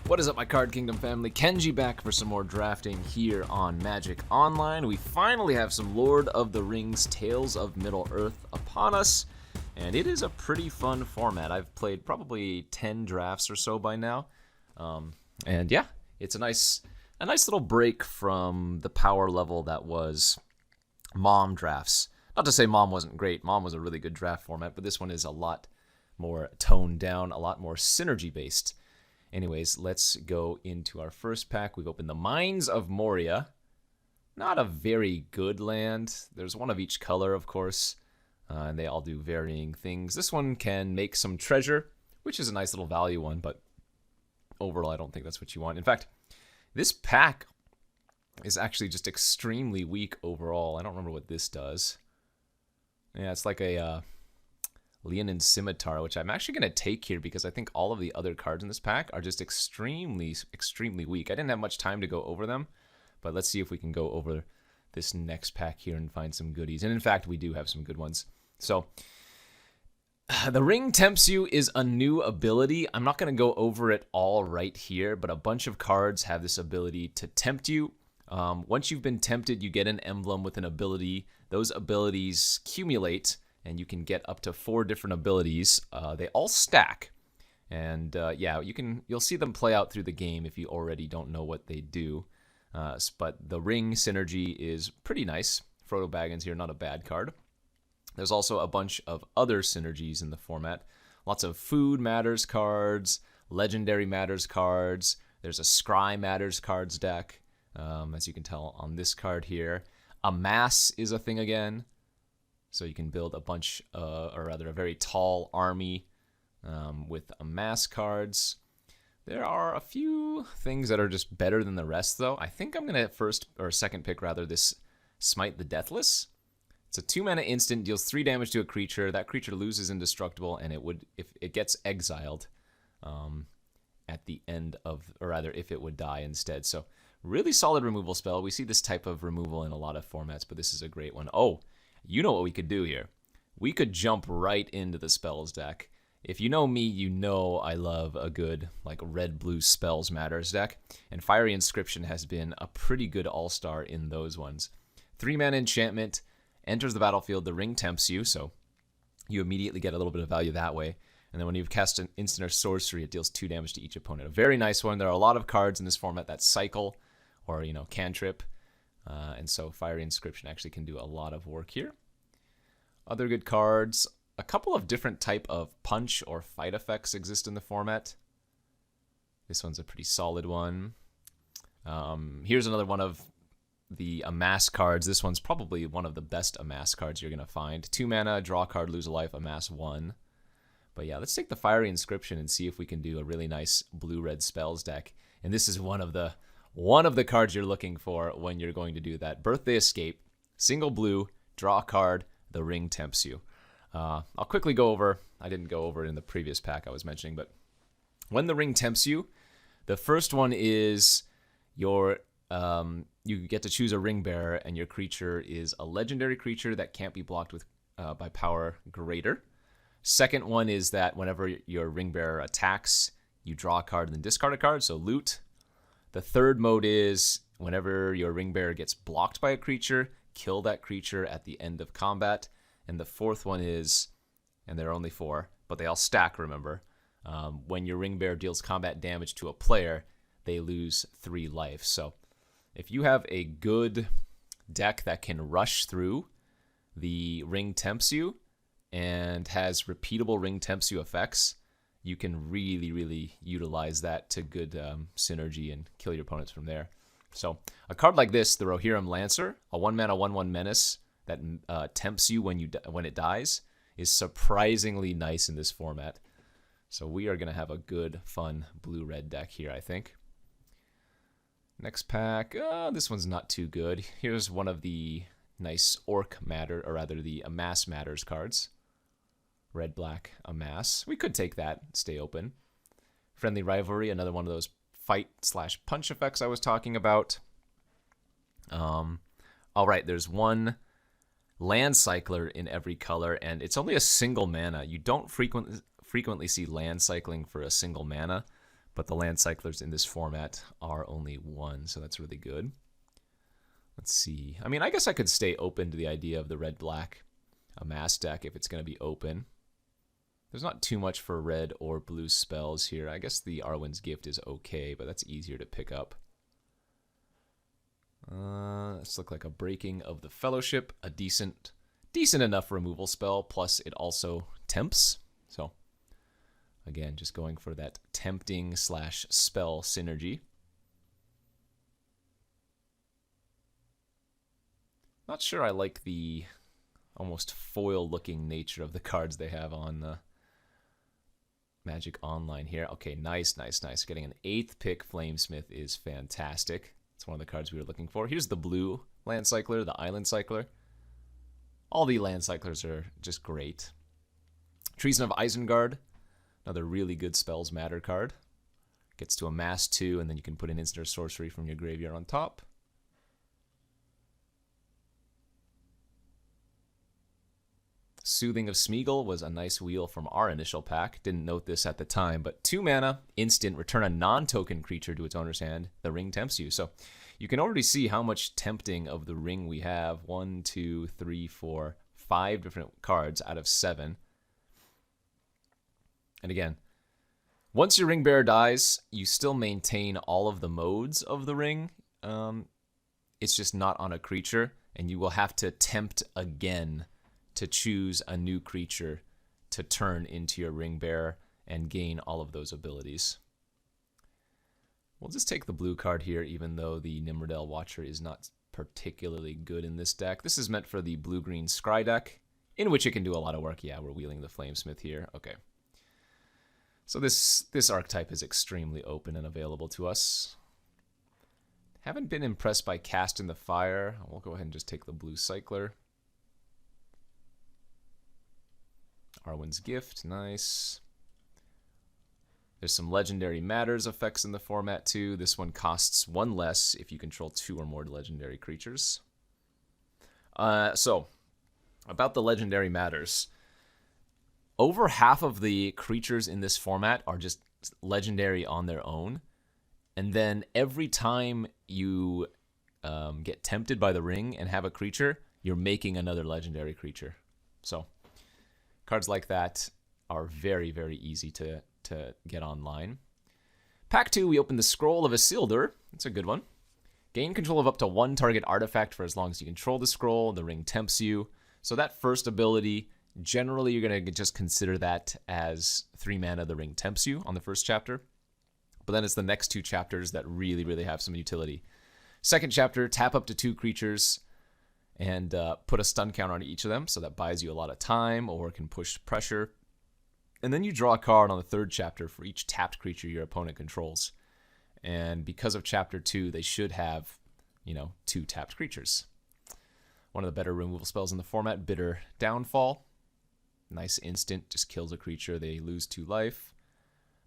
What is up, my Card Kingdom family? Kenji back for some more drafting here on Magic Online. We finally have some Lord of the Rings Tales of Middle-earth upon us, and it is a pretty fun format. I've played probably 10 drafts or so by now, and yeah, it's a nice little break from the power level that was Mom drafts. Not to say Mom wasn't great. Mom was a really good draft format, but this one is a lot more toned down, a lot more synergy-based. Anyways, let's go into our first pack. We've opened the Mines of Moria. Not a very good land. There's one of each color, of course, and they all do varying things. This one can make some treasure, which is a nice little value one, but overall, I don't think that's what you want. In fact, this pack is actually just extremely weak overall. I don't remember what this does. Yeah, it's like a Leonin Scimitar, which I'm actually going to take here because I think all of the other cards in this pack are just extremely weak. I didn't have much time to go over them, but let's see if we can go over this next pack here and find some goodies. And in fact, we do have some good ones. So, the Ring Tempts You is a new ability. I'm not going to go over it all right here, but a bunch of cards have this ability to tempt you. Once you've been tempted, you get an emblem with an ability. Those abilities accumulate, and you can get up to 4 different abilities. They all stack, and yeah, you'll see them play out through the game if you already don't know what they do. But the Ring synergy is pretty nice. Frodo Baggins here, not a bad card. There's also a bunch of other synergies in the format. Lots of Food Matters cards, Legendary Matters cards. There's a Scry Matters cards deck, as you can tell on this card here. Amass is a thing again. So you can build a bunch, or rather a very tall army with Amass cards. There are a few things that are just better than the rest, though. I think I'm going to second pick this Smite the Deathless. It's a 2-mana instant, deals 3 damage to a creature. That creature loses indestructible, and if it gets exiled at the end of, or rather, if it would die instead. So really solid removal spell. We see this type of removal in a lot of formats, but this is a great one. Oh, you know what we could do here. We could jump right into the spells deck. If you know me, you know I love a good like red-blue spells matters deck, and Fiery Inscription has been a pretty good all-star in those ones. 3-mana enchantment, enters the battlefield, the Ring Tempts You, so you immediately get a little bit of value that way. And then when you cast an instant or sorcery, it deals 2 damage to each opponent. A very nice one. There are a lot of cards in this format that cycle, or cantrip. And so Fiery Inscription actually can do a lot of work here. Other good cards. A couple of different type of punch or fight effects exist in the format. This one's a pretty solid one. Here's another one of the Amass cards. This one's probably one of the best Amass cards you're going to find. 2 mana, draw a card, lose a life, Amass 1. But yeah, let's take the Fiery Inscription and see if we can do a really nice blue-red spells deck. And this is one of the cards you're looking for when you're going to do that. Birthday Escape, single blue, draw a card, the Ring Tempts You. I'll quickly go over, I didn't go over it in the previous pack I was mentioning, but when the Ring Tempts You, the first one is you get to choose a Ring Bearer, and your creature is a legendary creature that can't be blocked with by power greater. Second one is that whenever your Ring Bearer attacks, you draw a card and then discard a card, so loot. The third mode is whenever your Ring Bearer gets blocked by a creature, kill that creature at the end of combat. And the fourth one is, and there are only 4, but they all stack, remember, when your Ring Bearer deals combat damage to a player, they lose 3 life. So if you have a good deck that can rush through the Ring Tempts You and has repeatable Ring Tempts You effects, you can really utilize that to good synergy and kill your opponents from there. So a card like this, the Rohirrim Lancer, a 1-mana 1/1 menace that tempts you when it dies, is surprisingly nice in this format. So we are going to have a good, fun blue-red deck here, I think. Next pack, this one's not too good. Here's one of the nice Orc Matter, or rather the Amass Matters cards. Red-black Amass. We could take that, stay open. Friendly Rivalry, another one of those fight/punch effects I was talking about. All right, there's one Land Cycler in every color, and it's only a single mana. You don't frequently see land cycling for a single mana, But the land cyclers in this format are only 1, so that's really good. Let's see. I mean, I guess I could stay open to the idea of the red-black amass deck if it's going to be open. There's not too much for red or blue spells here. I guess the Arwen's Gift is okay, but that's easier to pick up. This look like a Breaking of the Fellowship, a decent enough removal spell, plus it also tempts. So, again, just going for that tempting / spell synergy. Not sure I like the almost foil-looking nature of the cards they have on Magic Online here. Okay, nice. Getting an 8th pick Flamesmith is fantastic. It's one of the cards we were looking for. Here's the blue land cycler, the island cycler. All the land cyclers are just great. Treason of Isengard, another really good Spells Matter card. Gets to amass 2, and then you can put an instant or sorcery from your graveyard on top. Soothing of Smeagol was a nice wheel from our initial pack. Didn't note this at the time, but 2 mana, instant, return a non-token creature to its owner's hand. The ring tempts you. So you can already see how much tempting of the ring we have. 1, 2, 3, 4, 5 different cards out of 7. And again, once your ring bearer dies, you still maintain all of the modes of the ring. It's just not on a creature, and you will have to tempt again to choose a new creature to turn into your ring bearer and gain all of those abilities. We'll just take the blue card here, even though the Nimrodel Watcher is not particularly good in this deck. This is meant for the blue-green Scry deck, in which it can do a lot of work. Yeah, we're wheeling the Flamesmith here. Okay. So this archetype is extremely open and available to us. Haven't been impressed by Cast in the Fire. We'll go ahead and just take the blue Cycler. Arwen's Gift, nice. There's some Legendary Matters effects in the format too. This one costs 1 less if you control 2 or more legendary creatures. So, about the Legendary Matters. Over half of the creatures in this format are just legendary on their own. And then every time you get tempted by the ring and have a creature, you're making another legendary creature. So, cards like that are very, very easy to get online. Pack 2, we open the Scroll of Isildur. That's a good one. Gain control of up to 1 target artifact for as long as you control the scroll. The ring tempts you. So that first ability, generally you're going to just consider that as 3 mana, the ring tempts you on the first chapter. But then it's the next 2 chapters that really, really have some utility. Second chapter, tap up to 2 creatures and put a stun counter on each of them, so that buys you a lot of time or can push pressure. And then you draw a card on the third chapter for each tapped creature your opponent controls. And because of chapter 2, they should have, 2 tapped creatures. One of the better removal spells in the format, Bitter Downfall. Nice instant, just kills a creature, they lose 2 life.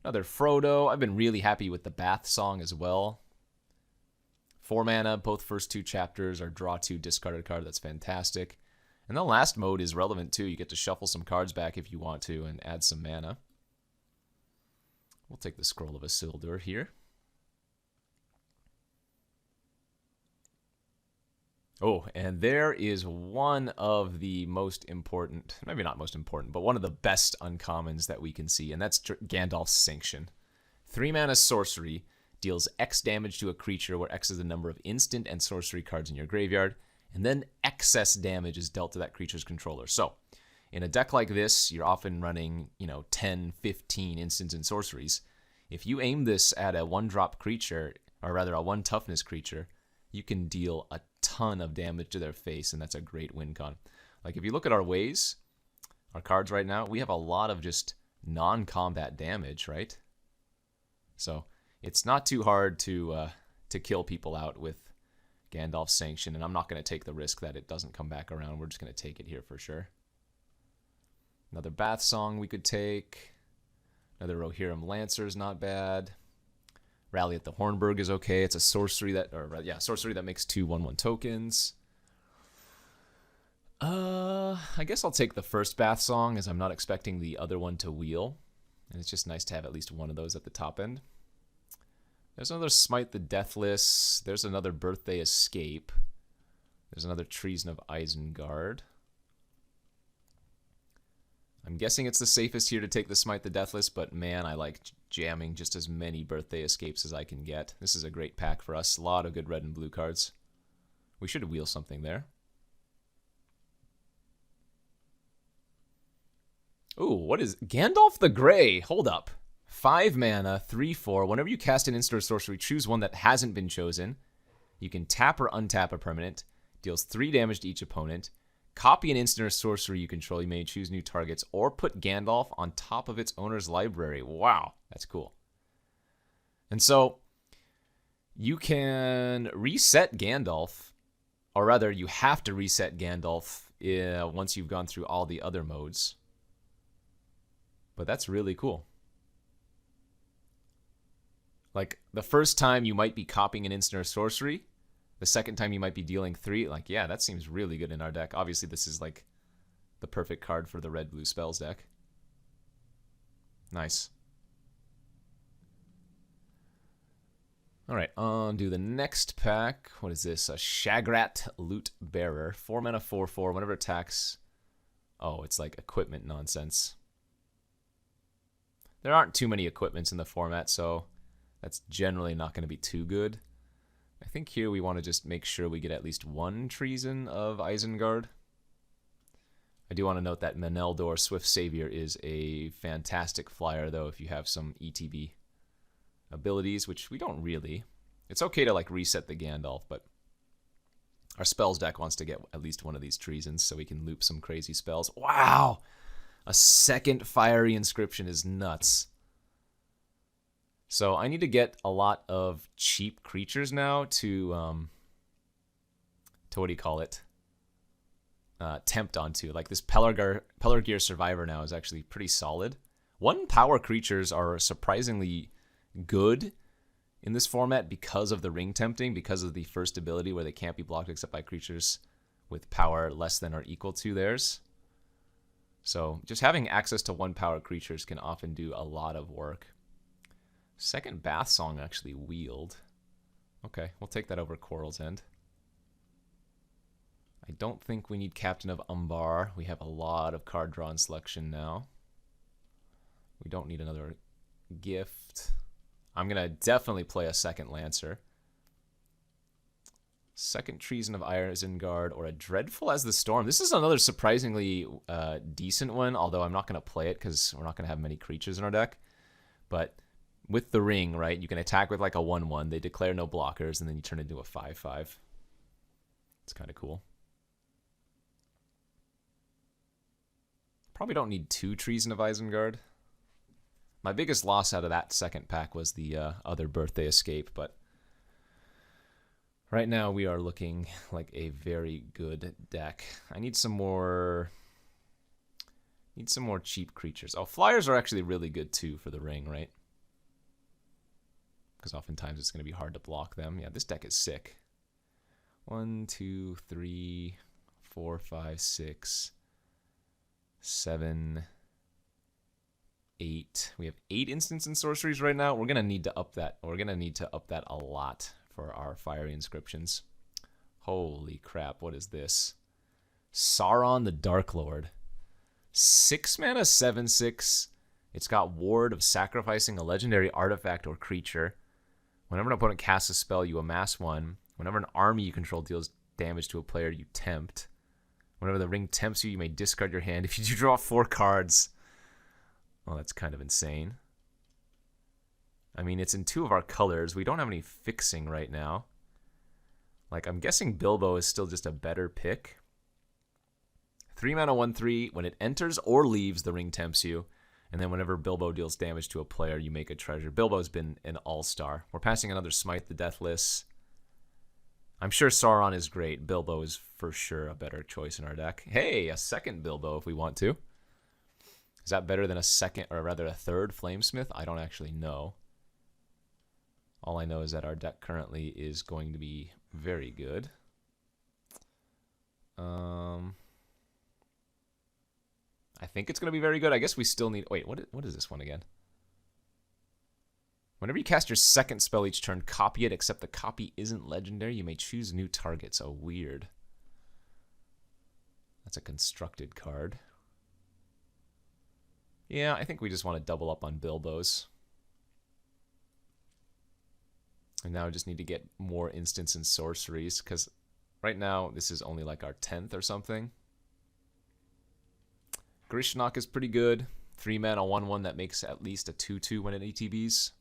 Another Frodo. I've been really happy with the Bath Song as well. 4 mana, both first 2 chapters are draw 2, discard a card. That's fantastic. And the last mode is relevant too. You get to shuffle some cards back if you want to and add some mana. We'll take the Scroll of Isildur here. Oh, and there is one of the most important, maybe not most important, but one of the best uncommons that we can see, and that's Gandalf's Sanction. 3 mana sorcery. Deals X damage to a creature, where X is the number of instant and sorcery cards in your graveyard, and then excess damage is dealt to that creature's controller. So, in a deck like this, you're often running, 10, 15 instants and sorceries. If you aim this at a 1-drop creature, or rather a 1 toughness creature, you can deal a ton of damage to their face, and that's a great win con. Like, if you look at our ways, our cards right now, we have a lot of just non-combat damage, right? So, it's not too hard to kill people out with Gandalf's Sanction, and I'm not going to take the risk that it doesn't come back around. We're just going to take it here for sure. Another Bath Song we could take. Another Rohirrim Lancer is not bad. Rally at the Hornburg is okay. It's a sorcery that makes 2 1/1 tokens. I guess I'll take the first Bath Song, as I'm not expecting the other one to wheel. And it's just nice to have at least one of those at the top end. There's another Smite the Deathless. There's another Birthday Escape. There's another Treason of Isengard. I'm guessing it's the safest here to take the Smite the Deathless, but man, I like jamming just as many Birthday Escapes as I can get. This is a great pack for us. A lot of good red and blue cards. We should wheel something there. Ooh, what is Gandalf the Grey? Hold up. 5 mana, 3/4. Whenever you cast an instant or sorcery, choose one that hasn't been chosen. You can tap or untap a permanent. Deals 3 damage to each opponent. Copy an instant or sorcery you control. You may choose new targets or put Gandalf on top of its owner's library. Wow, that's cool. And so you can reset Gandalf, or rather, you have to reset Gandalf once you've gone through all the other modes. But that's really cool. Like, the first time you might be copying an instant or sorcery. The second time you might be dealing 3. Like, yeah, that seems really good in our deck. Obviously, this is, like, the perfect card for the red-blue spells deck. Nice. All right, on to the next pack. What is this? A Shagrat Loot Bearer. 4 mana, 4/4. Whenever it attacks... Oh, it's like equipment nonsense. There aren't too many equipments in the format, so that's generally not going to be too good. I think here we want to just make sure we get at least 1 Treason of Isengard. I do want to note that Meneldor Swift Savior is a fantastic flyer, though, if you have some ETB abilities, which we don't really. It's okay to, like, reset the Gandalf, but our spells deck wants to get at least 1 of these Treasons so we can loop some crazy spells. Wow! A second Fiery Inscription is nuts. So I need to get a lot of cheap creatures now to what do you call it? Tempt onto. Like this Pelargir Survivor now is actually pretty solid. 1 power creatures are surprisingly good in this format because of the ring tempting, because of the first ability where they can't be blocked except by creatures with power less than or equal to theirs. So just having access to 1 power creatures can often do a lot of work. Second Bath Song actually wheeled. Okay, we'll take that over Coral's End. I don't think we need Captain of Umbar. We have a lot of card draw and selection now. We don't need another gift. I'm going to definitely play a second Lancer. Second Treason of Isengard or a Dreadful as the Storm. This is another surprisingly decent one, although I'm not going to play it because we're not going to have many creatures in our deck. But with the ring, right, you can attack with like a 1/1. They declare no blockers, and then you turn it into a 5/5. It's kind of cool. Probably don't need 2 Treason of Isengard. My biggest loss out of that second pack was the other Birthday Escape, but right now we are looking like a very good deck. I need some more cheap creatures. Oh, flyers are actually really good too for the ring, right? Because oftentimes it's going to be hard to block them. Yeah, this deck is sick. 1, 2, 3, 4, 5, 6, 7, 8. We have 8 instants and sorceries right now. We're going to need to up that. We're going to need to up that a lot for our Fiery Inscriptions. Holy crap, what is this? Sauron the Dark Lord. 6 mana, 7/6. It's got Ward of sacrificing a legendary artifact or creature. Whenever an opponent casts a spell, you amass 1. Whenever an army you control deals damage to a player, you tempt. Whenever the ring tempts you, you may discard your hand if you do draw 4 cards. Well, that's kind of insane. I mean, it's in 2 of our colors. We don't have any fixing right now. Like, I'm guessing Bilbo is still just a better pick. 3 mana, 1/3. When it enters or leaves, the ring tempts you. And then whenever Bilbo deals damage to a player, you make a treasure. Bilbo's been an all-star. We're passing another Smite the Deathless. I'm sure Sauron is great. Bilbo is for sure a better choice in our deck. Hey, a second Bilbo if we want to. Is that better than a second, or rather a third Flamesmith? I don't actually know. All I know is that our deck currently is going to be very good. I think it's going to be very good. I guess we still need... Wait, what is this one again? Whenever you cast your second spell each turn, copy it, except the copy isn't legendary. You may choose new targets. Oh, weird. That's a constructed card. Yeah, I think we just want to double up on Bilbos. And now we just need to get more instants and sorceries, because right now this is only like our 10th or something. Grishnok is pretty good. 3 mana 1/1 that makes at least a 2/2 when it ATBs.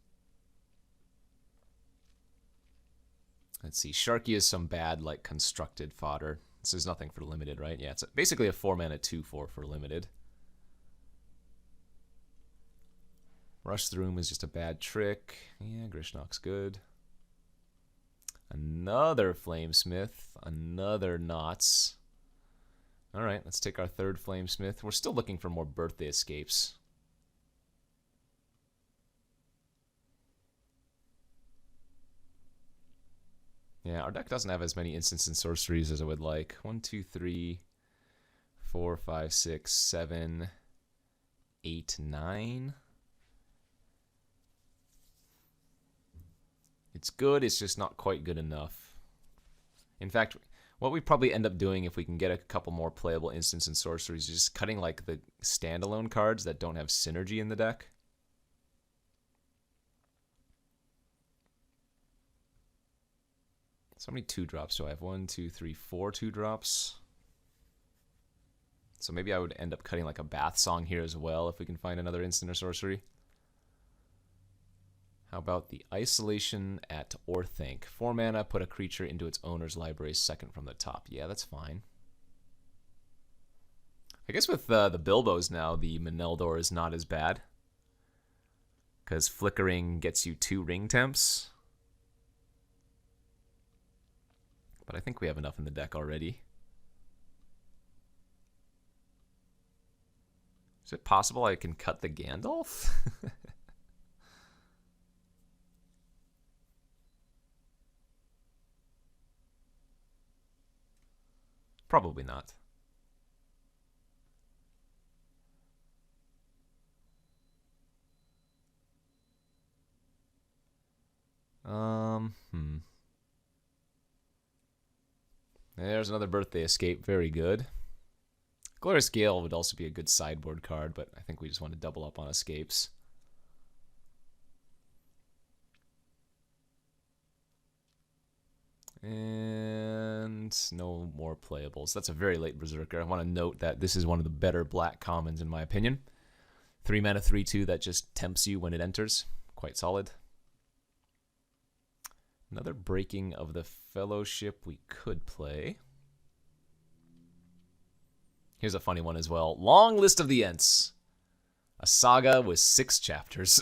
Let's see. Sharky is some bad, like, constructed fodder. This is nothing for limited, right? Yeah, it's basically a 4 mana 2/4 for limited. Rush the Room is just a bad trick. Yeah, Grishnok's good. Another Flamesmith. Another Knots. Alright, let's take our third Flamesmith. We're still looking for more birthday escapes. Yeah, our deck doesn't have as many instants and sorceries as I would like. 1, 2, 3, 4, 5, 6, 7, 8, 9. It's good, it's just not quite good enough. In fact, what we probably end up doing if we can get a couple more playable instants and sorceries is just cutting like the standalone cards that don't have synergy in the deck. So how many 2-drops do I have? 1, 2, 3, 4 2-drops. So maybe I would end up cutting like a Bath Song here as well if we can find another instant or sorcery. How about the Isolation at Orthanc? 4 mana, put a creature into its owner's library second from the top. Yeah, that's fine. I guess with the Bilbos now, the Meneldor is not as bad. Because Flickering gets you 2 ring temps. But I think we have enough in the deck already. Is it possible I can cut the Gandalf? Probably not. There's another birthday escape. Very good. Glorious Gale would also be a good sideboard card, but I think we just want to double up on escapes. And no more playables. That's a very late Berserker. I want to note that this is one of the better black commons in my opinion. 3 mana 3/2 that just tempts you when it enters. Quite solid. Another Breaking of the Fellowship we could play. Here's a funny one as well. Long List of the Ents. A saga with 6 chapters.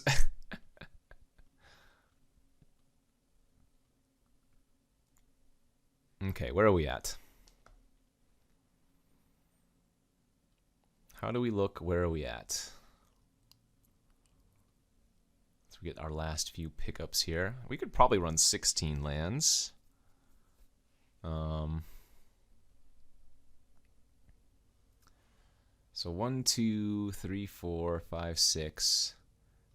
Okay, where are we at? How do we look? Where are we at? Let's get our last few pickups here. We could probably run 16 lands. So 1, 2, 3, 4, 5, 6,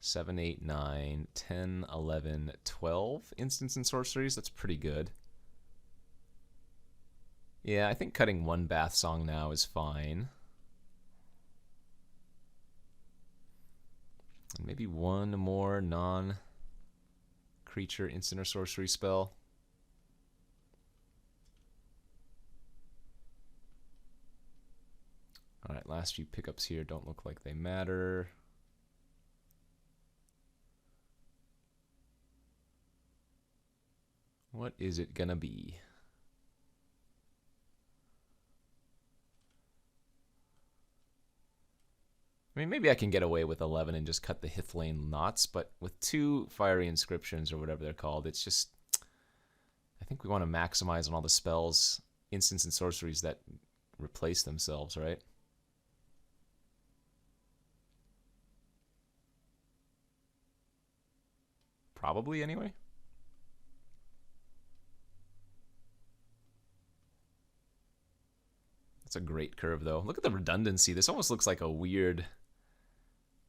7, 8, 9, 10, 11, 12 instants and sorceries. That's pretty good. Yeah, I think cutting 1 Bath Song now is fine. And maybe 1 more non-creature instant or sorcery spell. Alright, last few pickups here don't look like they matter. What is it gonna be? I mean, maybe I can get away with 11 and just cut the Hithlane Knots, but with 2 Fiery Inscriptions or whatever they're called, it's just... I think we want to maximize on all the spells, instants and sorceries that replace themselves, right? Probably, anyway. That's a great curve, though. Look at the redundancy. This almost looks like a weird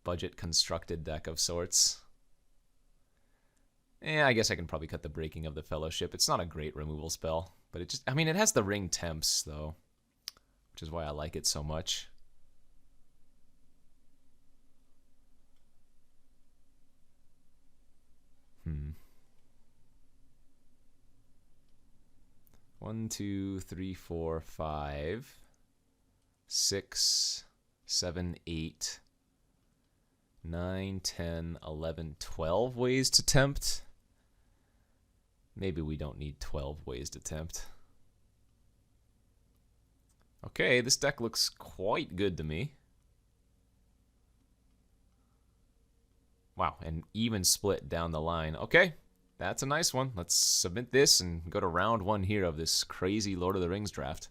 budget constructed deck of sorts. I guess I can probably cut the Breaking of the Fellowship. It's not a great removal spell, but it just, I mean, it has the ring temps, though, which is why I like it so much. One, 2, 3, 4, 5, 6, 7, 8, 9, 10, 11, 12 ways to tempt. Maybe we don't need 12 ways to tempt. Okay, this deck looks quite good to me. Wow, and even split down the line. Okay, that's a nice one. Let's submit this and go to round 1 here of this crazy Lord of the Rings draft.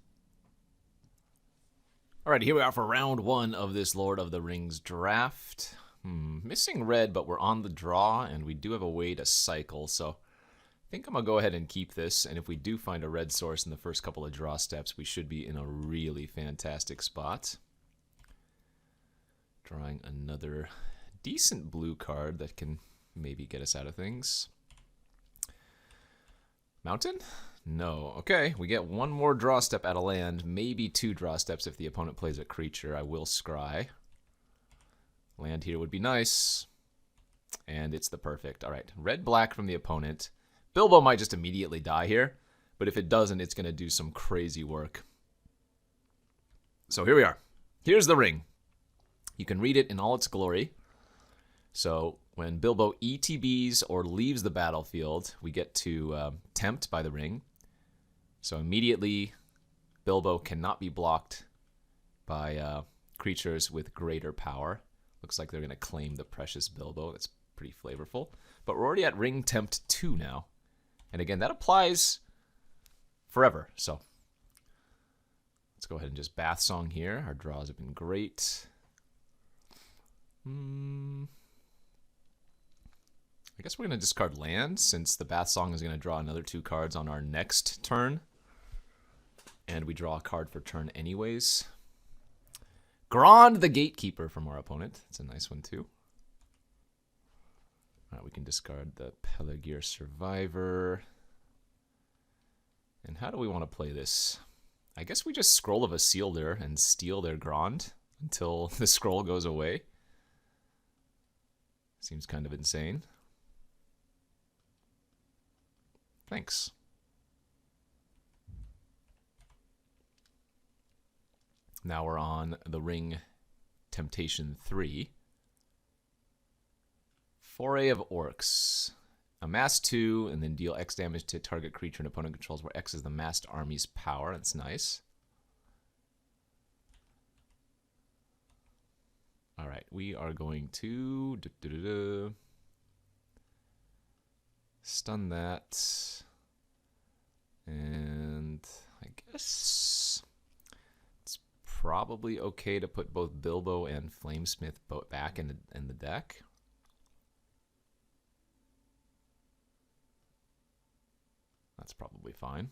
Alright, here we are for round 1 of this Lord of the Rings draft. Missing red, but we're on the draw, and we do have a way to cycle, so I think I'm going to go ahead and keep this, and if we do find a red source in the first couple of draw steps, we should be in a really fantastic spot. Drawing another decent blue card that can maybe get us out of things. Mountain? No. Okay, we get one more draw step at a land, maybe 2 draw steps if the opponent plays a creature. I will scry. Land here would be nice. And it's the perfect. All right, red-black from the opponent. Bilbo might just immediately die here, but if it doesn't, it's going to do some crazy work. So here we are. Here's the ring. You can read it in all its glory. So when Bilbo ETBs or leaves the battlefield, we get to tempt by the ring. So immediately, Bilbo cannot be blocked by creatures with greater power. Looks like they're going to claim the precious Bilbo. That's pretty flavorful. But we're already at ring tempt 2 now. And again, that applies forever. So let's go ahead and just Bath Song here. Our draws have been great. I guess we're going to discard land since the Bath Song is going to draw another 2 cards on our next turn. And we draw a card for turn anyways. Grond the Gatekeeper from our opponent. That's a nice one too. All right, we can discard the Pelargir Survivor. And how do we want to play this? I guess we just Scroll of Isildur and steal their Grond until the scroll goes away. Seems kind of insane. Thanks. Now we're on the ring Temptation 3. Foray of Orcs. Amass 2 and then deal X damage to target creature and opponent controls where X is the massed army's power. That's nice. Alright, we are going to stun that. And I guess it's probably okay to put both Bilbo and Flamesmith back in the deck. That's probably fine.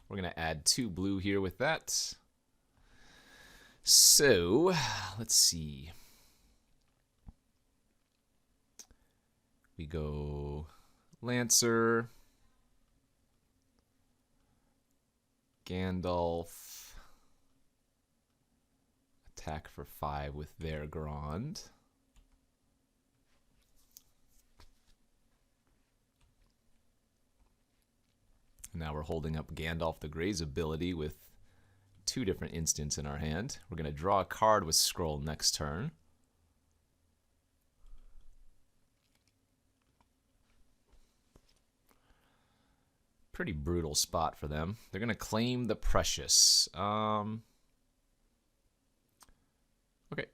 We're going to add 2 blue here with that. So, let's see. We go Lancer, Gandalf, attack for 5 with their Grond. Now we're holding up Gandalf the Grey's ability with 2 different instants in our hand. We're going to draw a card with Scroll next turn. Pretty brutal spot for them. They're going to claim the Precious. Okay,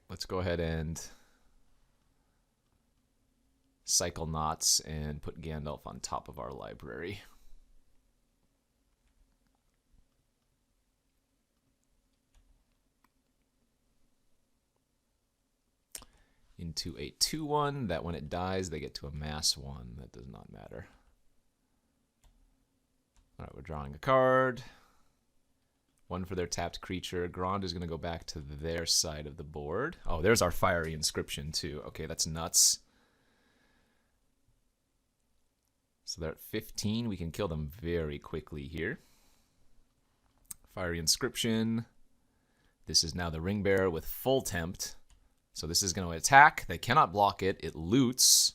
let's go ahead and cycle Knots and put Gandalf on top of our library. Into a 2/1 that when it dies they get to amass 1. That does not matter. Alright, we're drawing a card. 1 for their tapped creature. Grond is going to go back to their side of the board. Oh, there's our Fiery Inscription too. Okay, that's nuts. So they're at 15. We can kill them very quickly here. Fiery Inscription. This is now the Ring Bearer with full tempt. So this is going to attack. They cannot block it. It loots.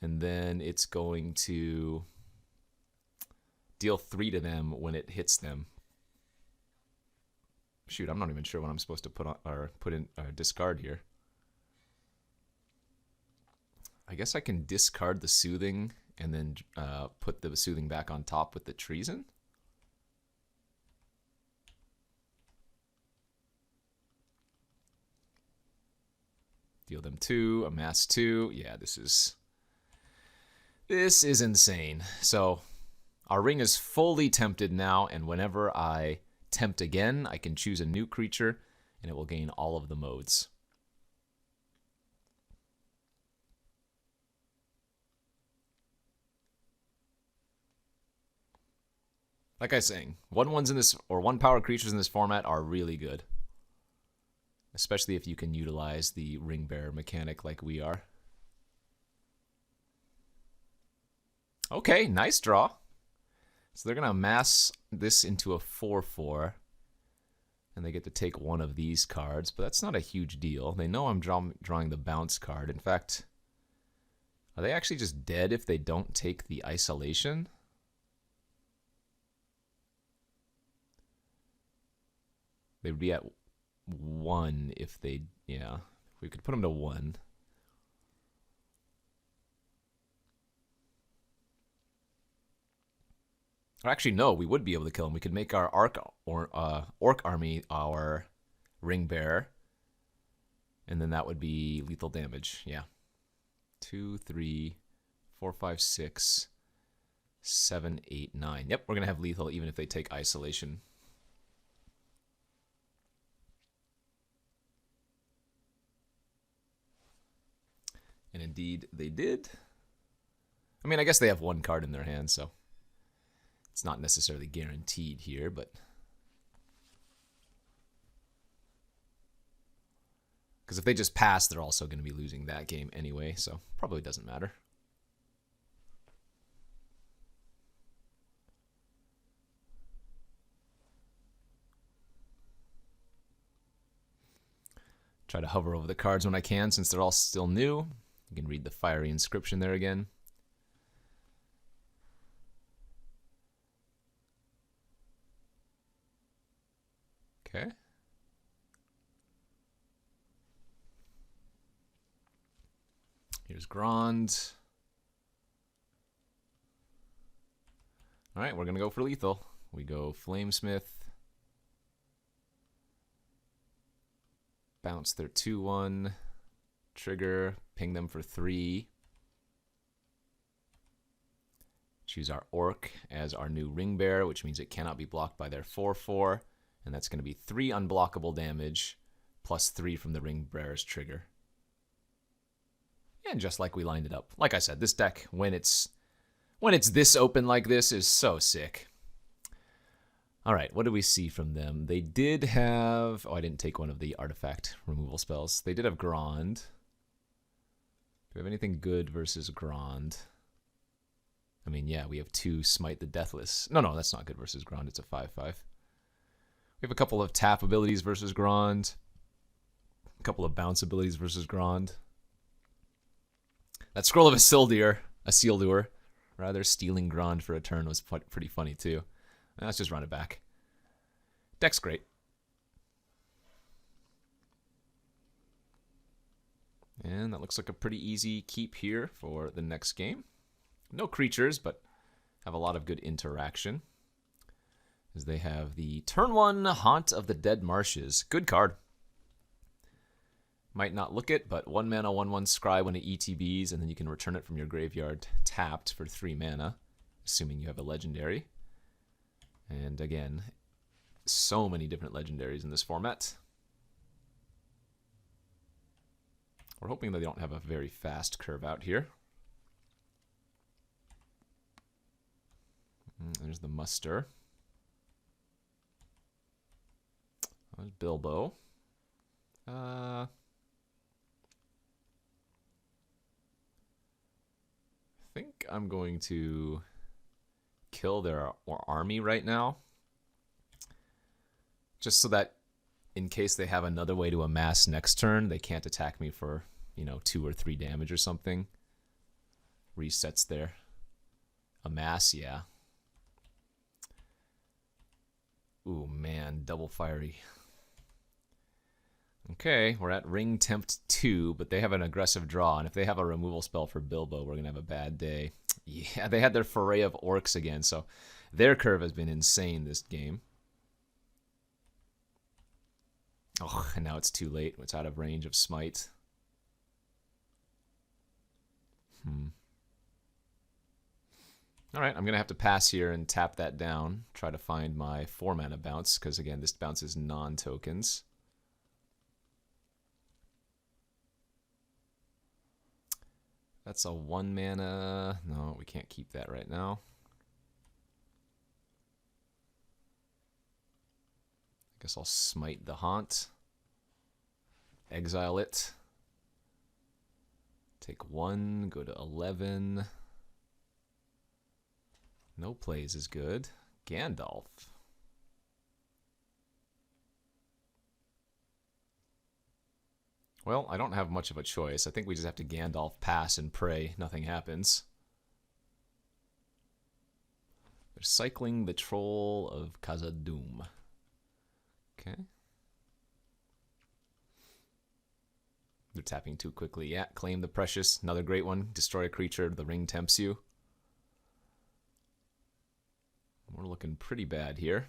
And then it's going to deal 3 to them when it hits them. Shoot, I'm not even sure what I'm supposed to put on or put in or discard here. I guess I can discard the Soothing and then put the Soothing back on top with the Treason. Deal them 2, amass 2. Yeah, this is insane. So our ring is fully tempted now, and whenever I tempt again, I can choose a new creature, and it will gain all of the modes. Like I was saying, 1/1s in this, or 1-power creatures in this format are really good. Especially if you can utilize the Ring Bearer mechanic like we are. Okay, nice draw. So they're going to amass this into a 4/4. And they get to take one of these cards, but that's not a huge deal. They know I'm drawing the bounce card. In fact, are they actually just dead if they don't take the isolation? They would be at 1 if they, yeah. We could put them to 1. Or actually, no, we would be able to kill them. We could make our Orc army our Ring Bearer. And then that would be lethal damage, yeah. 2, 3, 4, 5, 6, 7, 8, 9. Yep, we're going to have lethal even if they take isolation. And indeed, they did. I mean, I guess they have 1 card in their hand, so it's not necessarily guaranteed here, but because if they just pass, they're also going to be losing that game anyway, so probably doesn't matter. Try to hover over the cards when I can since they're all still new. You can read the Fiery Inscription there again. Okay. Here's Grand. All right, we're going to go for lethal. We go Flamesmith. Bounce their 2/1. Trigger. Ping them for 3. Choose our Orc as our new Ring Bearer, which means it cannot be blocked by their 4/4. And that's going to be 3 unblockable damage, plus 3 from the Ring Bearer's trigger. And just like we lined it up. Like I said, this deck, when it's this open like this, is so sick. All right, what do we see from them? They did have... Oh, I didn't take one of the artifact removal spells. They did have Grand. Do we have anything good versus Grand? I mean, yeah, we have 2 Smite the Deathless. No, that's not good versus Grand. It's a 5/5. We have a couple of tap abilities versus Grand. A couple of bounce abilities versus Grand. That Scroll of Isildur, rather, stealing Grand for a turn was pretty funny too. Let's just run it back. Deck's great. And that looks like a pretty easy keep here for the next game. No creatures, but have a lot of good interaction. As they have the turn 1 Haunt of the Dead Marshes. Good card. Might not look it, but 1 mana, 1/1 scry when it ETBs, and then you can return it from your graveyard tapped for 3 mana, assuming you have a legendary. And again, so many different legendaries in this format. We're hoping that they don't have a very fast curve out here. There's the muster. There's Bilbo. think I'm going to kill their army right now. Just so that in case they have another way to amass next turn, they can't attack me for, 2 or 3 damage or something. Resets their amass, yeah. Ooh, man, double fiery. Okay, we're at Ring Tempt 2, but they have an aggressive draw, and if they have a removal spell for Bilbo, we're going to have a bad day. Yeah, they had their foray of orcs again, so their curve has been insane this game. Oh, and now it's too late. It's out of range of Smite. Alright, I'm going to have to pass here and tap that down. Try to find my 4-mana bounce, because again, this bounce is non-tokens. That's a 1-mana. No, we can't keep that right now. I guess I'll smite the Haunt. Exile it. Take 1, go to 11. No plays is good. Gandalf. Well, I don't have much of a choice. I think we just have to Gandalf pass and pray nothing happens. They're cycling the Troll of Khazad-dûm. Okay. They're tapping too quickly. Yeah, claim the Precious. Another great one. Destroy a creature. The ring tempts you. We're looking pretty bad here.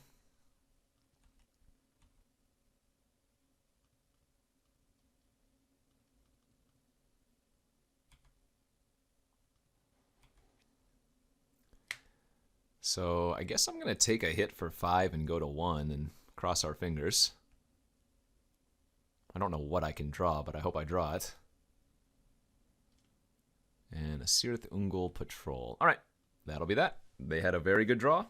So I guess I'm going to take a hit for 5 and go to 1 and cross our fingers. I don't know what I can draw, but I hope I draw it. And a Cirith Ungol Patrol. All right, that'll be that. They had a very good draw.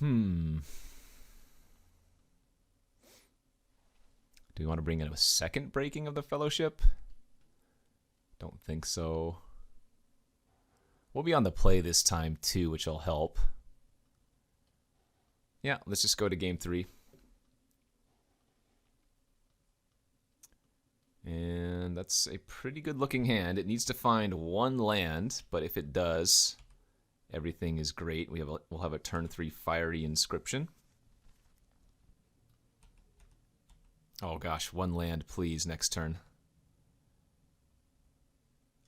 Do we want to bring in a second breaking of the Fellowship? Don't think so. We'll be on the play this time too, which will help. Yeah, let's just go to game 3. And that's a pretty good looking hand. It needs to find 1 land, but if it does, everything is great. We'll have a turn 3 Fiery Inscription. Oh gosh, 1 land, please, next turn.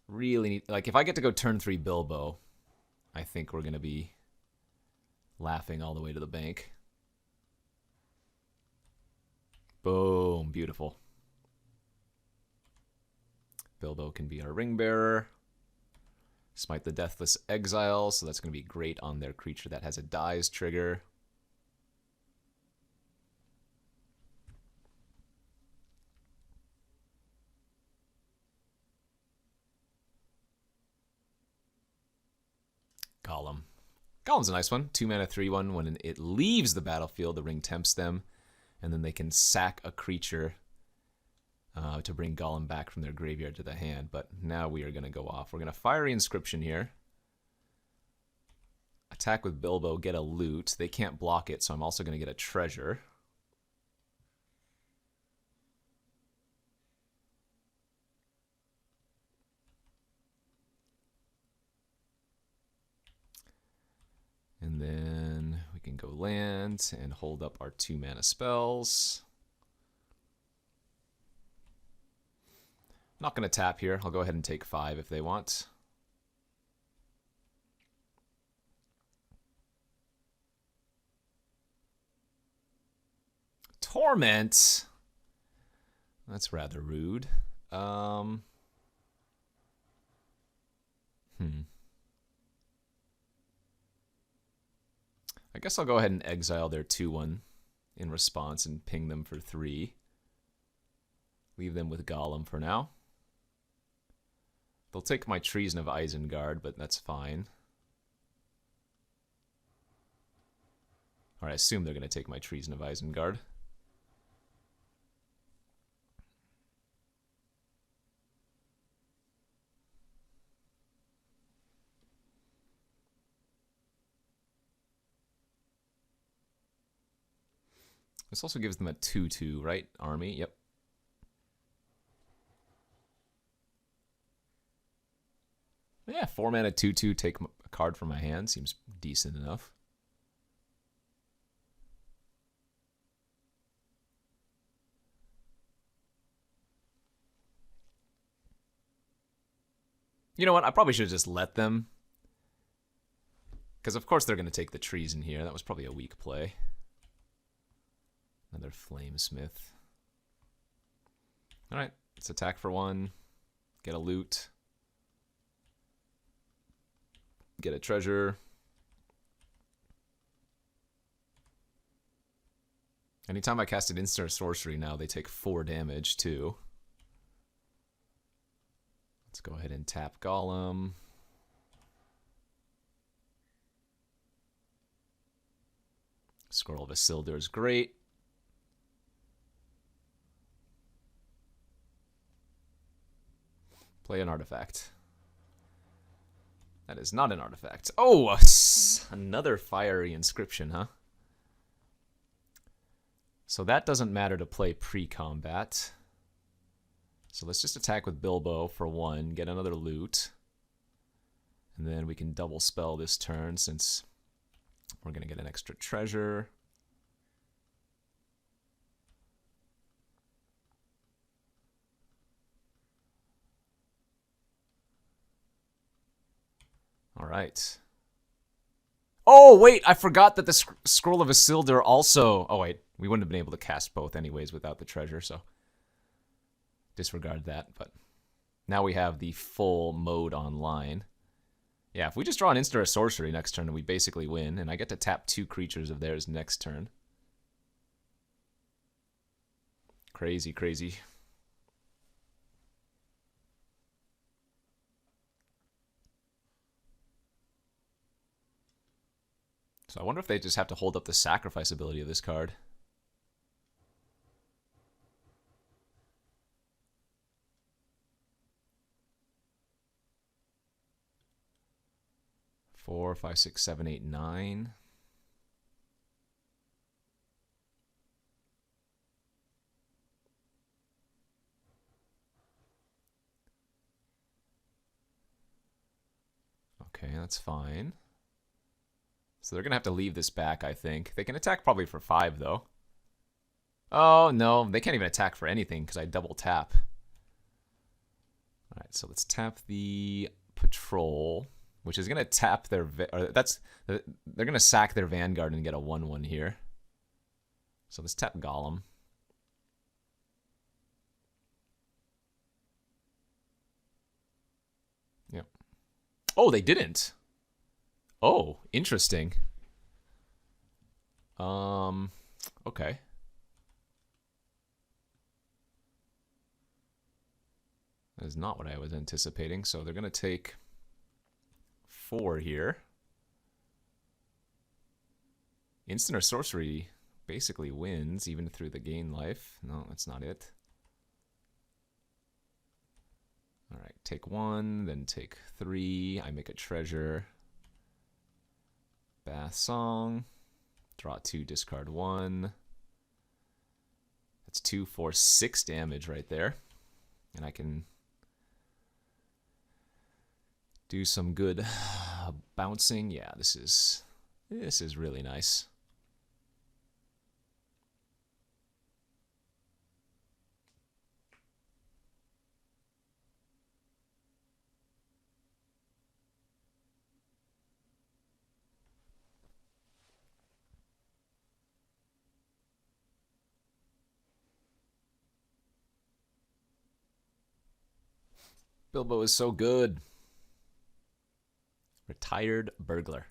Really need, like, if I get to go turn 3 Bilbo, I think we're going to be laughing all the way to the bank. Boom, beautiful. Bilbo can be our ring bearer. Smite the Deathless Exile, so that's going to be great on their creature that has a dies trigger. Gollum. Gollum's a nice one. 2-mana, 3/1. When it leaves the battlefield, the ring tempts them, and then they can sack a creature to bring Gollum back from their graveyard to the hand. But now we are going to go off. We're going to Fiery Inscription here. Attack with Bilbo, get a loot. They can't block it, so I'm also going to get a treasure. And then we can go land and hold up our 2-mana spells. Not going to tap here. I'll go ahead and take 5 if they want. Torment. That's rather rude. I guess I'll go ahead and exile their 2/1 in response and ping them for 3. Leave them with Gollum for now. They'll take my Treason of Isengard, but that's fine. Or I assume they're going to take my Treason of Isengard. This also gives them a 2/2, right? Army, yep. Yeah, 4 mana 2/2, take a card from my hand. Seems decent enough. You know what? I probably should have just let them. Because of course they're going to take the trees in here. That was probably a weak play. Another Flamesmith. Alright, let's attack for 1. Get a loot. Get a treasure. Anytime I cast an instant or sorcery now, they take 4 damage too. Let's go ahead and tap Golem. Scroll of Isildur is great. Play an artifact. That is not an artifact. Oh, another fiery inscription, huh? So that doesn't matter to play pre-combat. So let's just attack with Bilbo for 1, get another loot. And then we can double spell this turn since we're going to get an extra treasure. All right. Oh, wait, I forgot that the Scroll of Isildur also... Oh, wait, we wouldn't have been able to cast both anyways without the treasure, so disregard that. But now we have the full mode online. Yeah, if we just draw an instant or sorcery next turn, we basically win, and I get to tap 2 creatures of theirs next turn. Crazy, crazy. So I wonder if they just have to hold up the sacrifice ability of this card. Four, 5, 6, 7, 8, 9. Okay, that's fine. So they're going to have to leave this back, I think. They can attack probably for 5, though. Oh, no. They can't even attack for anything because I double tap. All right, so let's tap the Patrol, which is going to tap their... they're going to sack their Vanguard and get a 1/1 here. So let's tap Golem. Yep. Oh, they didn't. Oh, interesting. Okay. That is not what I was anticipating. So they're going to take 4 here. Instant or sorcery basically wins, even through the gain life. No, that's not it. All right, take 1, then take 3. I make a treasure. Bath Song. Draw 2, discard 1. That's 2, 4, 6 damage right there. And I can do some good bouncing. Yeah, this is really nice. Bilbo is so good. Retired burglar.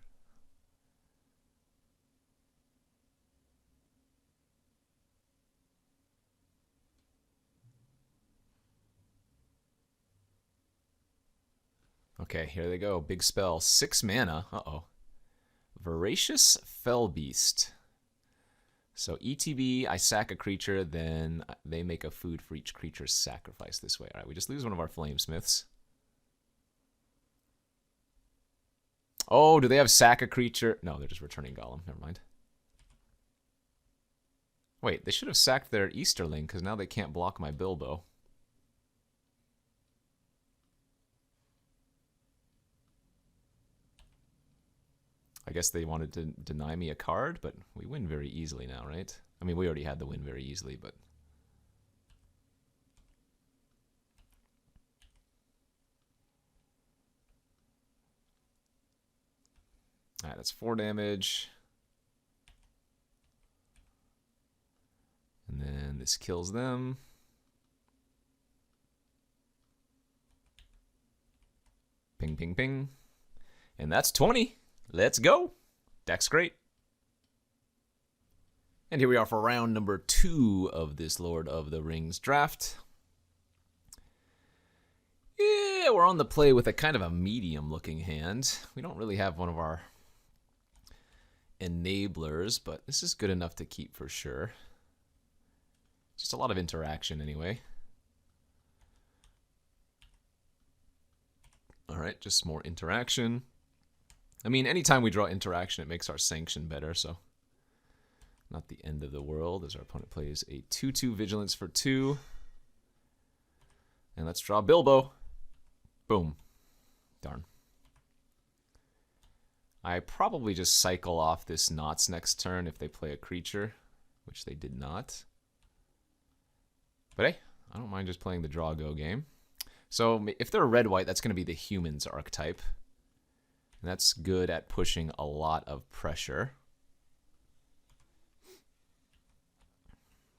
Okay, here they go. Big spell. 6 mana. Uh-oh. Voracious Fellbeast. So ETB, I sack a creature, then they make a food for each creature's sacrifice this way. All right, we just lose one of our Flamesmiths. Oh, do they have sack a creature? No, they're just returning Golem. Never mind. Wait, they should have sacked their Easterling, because now they can't block my Bilbo. I guess they wanted to deny me a card, but we win very easily now, right? I mean, we already had the win very easily, but... Alright, that's 4 damage. And then this kills them. Ping, ping, ping. And that's 20. Let's go. Deck's great. And here we are for round number 2 of this Lord of the Rings draft. Yeah, we're on the play with a kind of a medium-looking hand. We don't really have one of our enablers, but this is good enough to keep for sure. Just a lot of interaction anyway. Alright, just more interaction. I mean, anytime we draw interaction, it makes our sanction better, so not the end of the world as our opponent plays a 2/2 Vigilance for 2. And let's draw Bilbo. Boom. Darn. I probably just cycle off this Knots next turn if they play a creature, which they did not. But hey, I don't mind just playing the draw-go game. So if they're red-white, that's going to be the Humans archetype. And that's good at pushing a lot of pressure.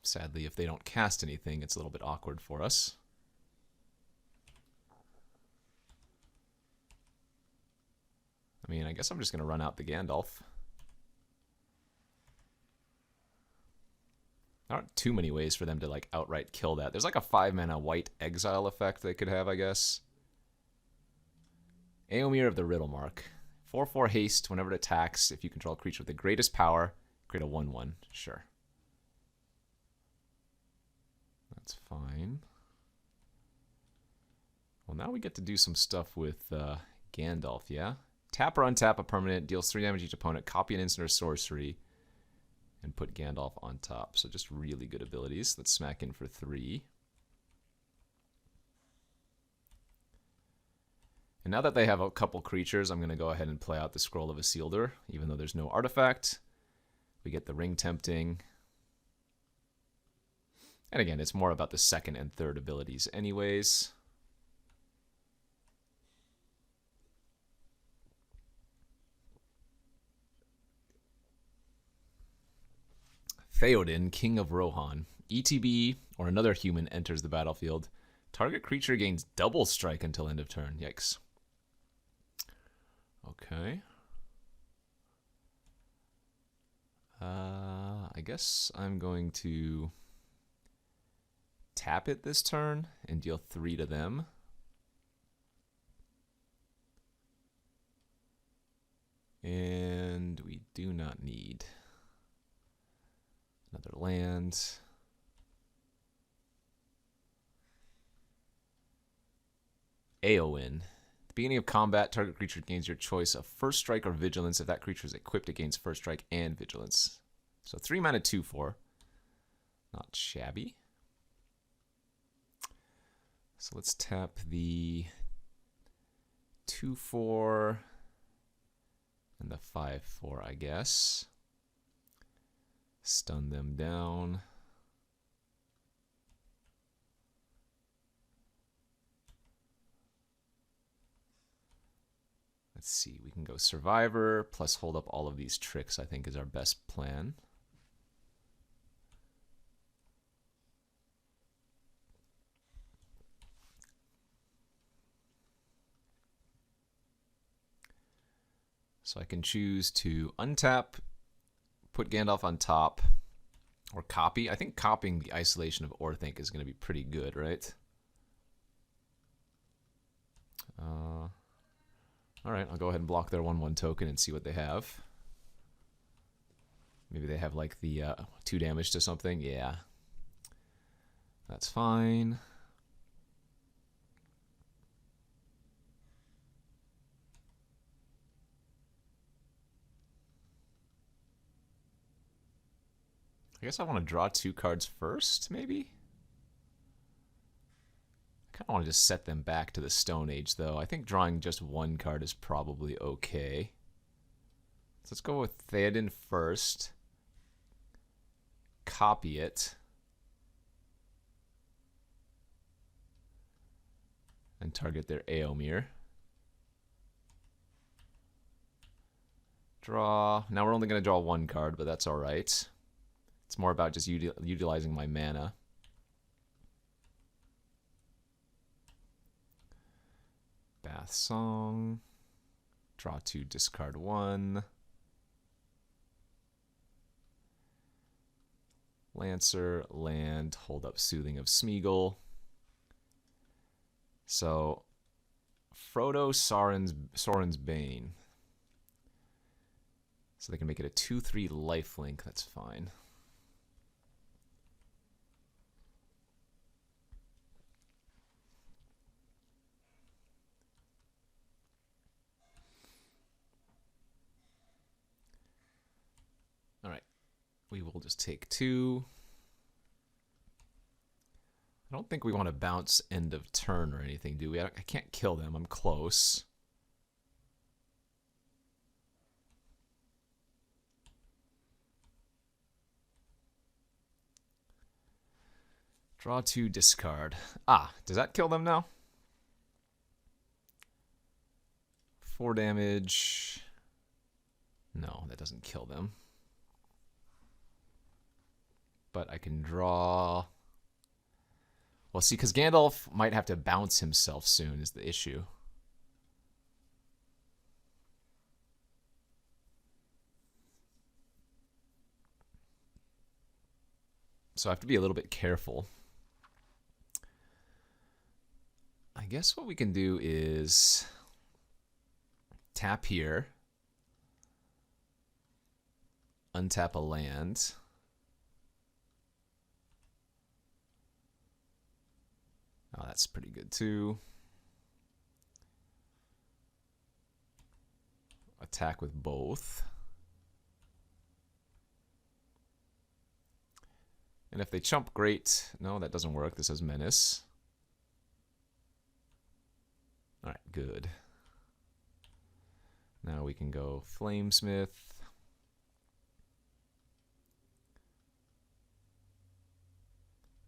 Sadly, if they don't cast anything, it's a little bit awkward for us. I mean, I guess I'm just going to run out the Gandalf. There aren't too many ways for them to like outright kill that. There's like a 5-mana white exile effect they could have, I guess. Aomir of the Riddlemark. 4/4 haste whenever it attacks. If you control a creature with the greatest power, create a 1/1. Sure. That's fine. Well, now we get to do some stuff with Gandalf, yeah? Tap or untap a permanent, deals 3 damage each opponent, copy an instant or sorcery, and put Gandalf on top. So just really good abilities. Let's smack in for 3. And now that they have a couple creatures, I'm going to go ahead and play out the Scroll of Isildur, even though there's no artifact. We get the Ring Tempting. And again, it's more about the second and third abilities anyways. Theoden, King of Rohan. ETB or another human enters the battlefield. Target creature gains double strike until end of turn. Yikes. Okay. I guess I'm going to tap it this turn and deal 3 to them. And we do not need another land. Éowyn. At the beginning of combat, target creature gains your choice of first strike or vigilance. If that creature is equipped, it gains first strike and vigilance. So 3 mana 2/4. Not shabby. So let's tap the 2/4 and the 5/4, I guess. Stun them down. Let's see, we can go Survivor, plus hold up all of these tricks, I think is our best plan. So I can choose to untap, put Gandalf on top, or copy. I think copying the Isolation of Orthanc is going to be pretty good, right? Alright, I'll go ahead and block their 1/1 token and see what they have. Maybe they have like the 2 damage to something. Yeah. That's fine. I guess I want to draw 2 cards first, maybe? I kind of want to just set them back to the Stone Age, though. I think drawing just 1 card is probably okay. So let's go with Theoden first. Copy it. And target their Eomer. Draw. Now we're only going to draw 1 card, but that's alright. It's more about just utilizing my mana. Bath Song. Draw 2, discard 1. Lancer, land, hold up Soothing of Smeagol. So, Frodo, Sorin's Bane. So they can make it a 2/3 lifelink, that's fine. Alright, we will just take 2. I don't think we want to bounce end of turn or anything, do we? I can't kill them. I'm close. Draw 2, discard. Ah, does that kill them now? 4 damage. No, that doesn't kill them. But I can draw... Well, see, because Gandalf might have to bounce himself soon is the issue. So I have to be a little bit careful. I guess what we can do is tap here, untap a land. Oh, that's pretty good too. Attack with both. And if they chump, great. No, that doesn't work. This is Menace. Alright, good. Now we can go Flamesmith.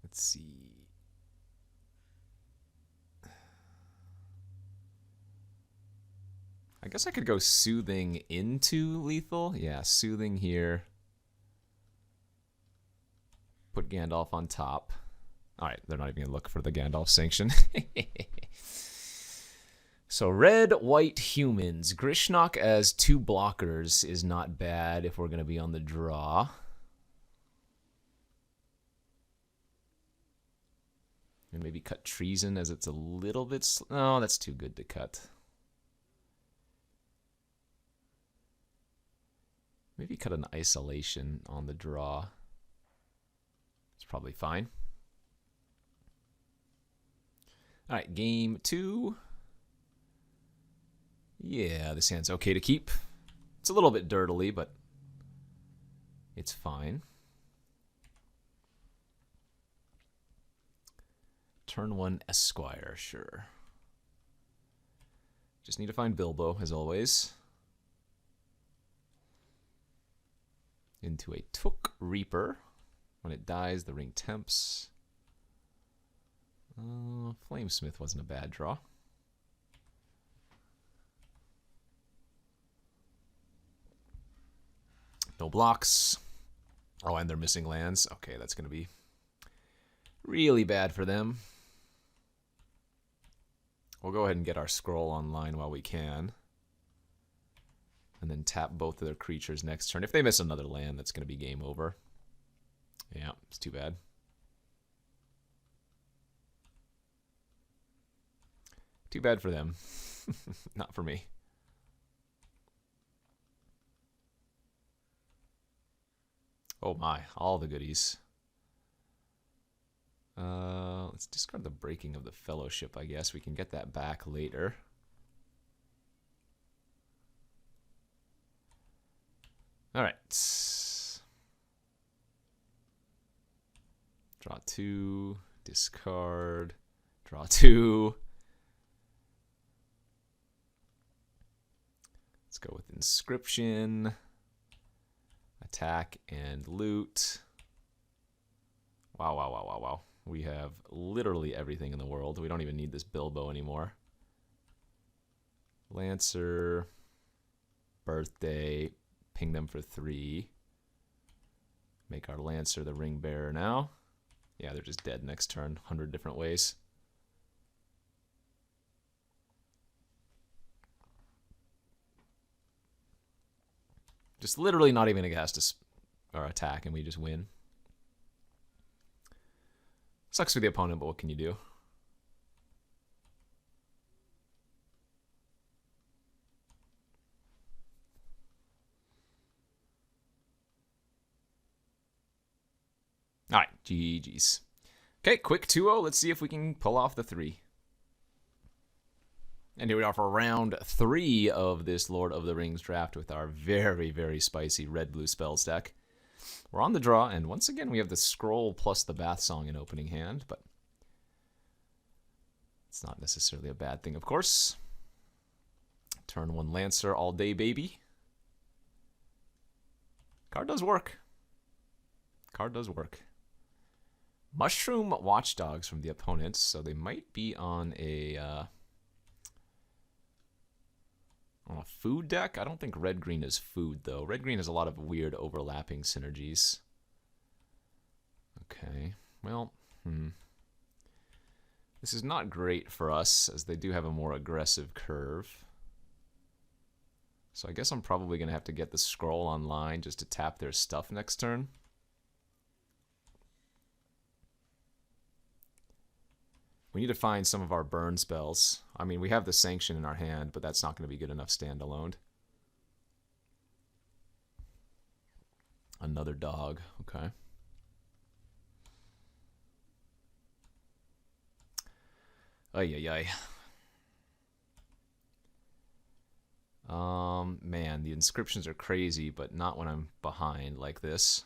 Let's see. I guess I could go Soothing into lethal. Yeah, Soothing here. Put Gandalf on top. Alright, they're not even going to look for the Gandalf sanction. So red, white humans. Grishnok as 2 blockers is not bad if we're going to be on the draw. And maybe cut Treason as it's a little bit... No, that's too good to cut. Maybe cut an Isolation on the draw. It's probably fine. Alright, game 2. Yeah, this hand's okay to keep. It's a little bit dirtily, but it's fine. Turn 1 Esquire, sure. Just need to find Bilbo, as always. Into a Took Reaper. When it dies, the ring tempts. Flamesmith wasn't a bad draw. No blocks. Oh, and they're missing lands. Okay, that's going to be really bad for them. We'll go ahead and get our scroll online while we can. And then tap both of their creatures next turn. If they miss another land, that's going to be game over. Yeah, it's too bad. Too bad for them. Not for me. Oh my, all the goodies. Let's discard the Breaking of the Fellowship, I guess. We can get that back later. Alright. Draw 2, discard, draw 2. Let's go with inscription, attack, and loot. Wow, wow, wow, wow, wow. We have literally everything in the world. We don't even need this Bilbo anymore. Lancer, birthday, ping them for 3. Make our Lancer the ring bearer now. Yeah, they're just dead next turn, 100 different ways. Just literally not even a cast to or attack, and we just win. Sucks for the opponent, but what can you do? All right, GG's. Okay, quick 2-0. Let's see if we can pull off the 3. And here we are for round 3 of this Lord of the Rings draft with our very, very spicy red-blue spells deck. We're on the draw, and once again we have the scroll plus the Bath Song in opening hand, but it's not necessarily a bad thing, of course. Turn 1 Lancer all day, baby. Card does work. Card does work. Mushroom Watchdogs from the opponents, so they might be on a food deck. I don't think red-green is food, though. Red-green has a lot of weird overlapping synergies. Okay, well, this is not great for us, as they do have a more aggressive curve. So I guess I'm probably going to have to get the scroll online just to tap their stuff next turn. We need to find some of our burn spells. I mean, we have the Sanction in our hand, but that's not going to be good enough standalone. Another dog. Okay. Ay, ay, ay. Man, the inscriptions are crazy, but not when I'm behind like this.